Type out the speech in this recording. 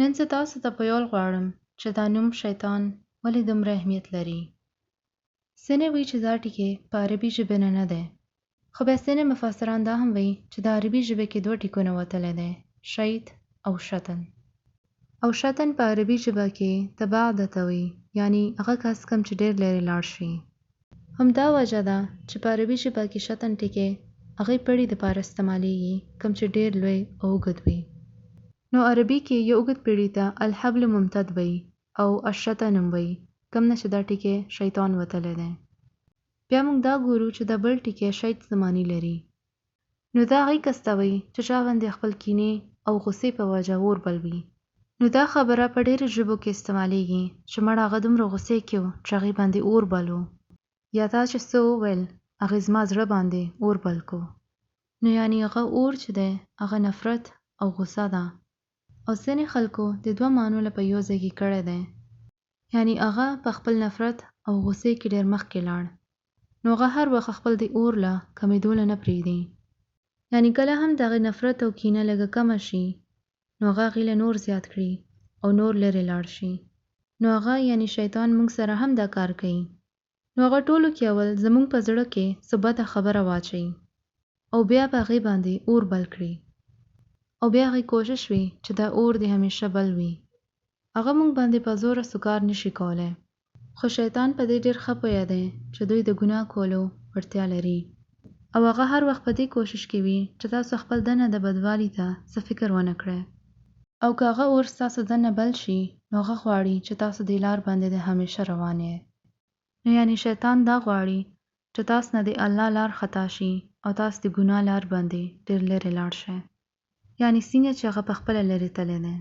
نن زه تاسو ته په یول غواړم چې دا نوم شیطان ولې دومره اهمیت لري. ځینې وایي چې دا ټکی په عربي ژبې نه دی، خو بیا ځینې مفسران دا هم وایي چې د عربي ژبې کې دوه ټکونه وتلی دی، شیط او شتن. او شتن په عربي ژبه کې تبع ته وایي، یعنی هغه کس کم چې ډېر لرې لاړ شي. همدا وجه ده چې په عربي ژبه کې شتن ټکی هغې پړي دپاره استعمالیږي کم چې ډېر لوی او اوږد وي. نو عربي کې یو اوږد پیړي ته الحبل ممتد وایي او الشتن هم وایي، کم نه چې دا ټکی شیطان وتلی دی. بیا موږ دا ګورو چې دا بل ټکی شیط څه معنی لري. نو دا هغې کس ته وایي چې چا باندې خپل کینې او غصې په وجه اور بل وي. نو دا خبره په ډېرو ژبو کې استعمالیږي چې مړه هغه دومره غصې کې و چې هغې باندې اور بل و، یا تا چې څه وویل هغې زما زړه باندې اور بل کو. نو یعنی هغه اور چې دی هغه نفرت او غصه ده. او ځینې خلکو د دوه معنو له په یو ځای کې کړی دی، یعنی هغه په خپل نفرت او غصې کې ډېر مخکې لاړ. نو هغه هر وخت خپل د اور له کمېدو نه پرېږدي، یعنی کله هم د هغې نفرت او کینه لږه کمه شي نو هغه هغې له نور زیات کړي او نور لرې لاړ شي. نو هغه یعنی شیطان موږ سره هم دا کار کوي. نو هغه ټولو کې اول زموږ په زړه کې څه بده خبره واچوي او بیا به هغې باندې اور بل کړي، او بیا هغې کوشش وي چې دا اور دې همیشه بل وي. هغه موږ باندې په زوره څه کار نشي کولی، خو شیطان په دې ډېر ښه پوهه دی چې دوی د ګناه کولو وړتیا لري، او هغه هر وخت په دې کوشش کوي چې تاسو خپل دننه د بدوالي ته څه فکر ونه کړئ. او که هغه اور ستاسو دننه بل شي نو هغه غواړي چې تاسو دې لار باندې د همیشه روان یې. نو یعنی شیطان دا غواړي چې تاسو نه د الله لار خطا شي او تاسو د ګناه لار باندې ډېر لرې لاړ شئ، یعنی څنګه چې هغه په خپله لرې تللی دی.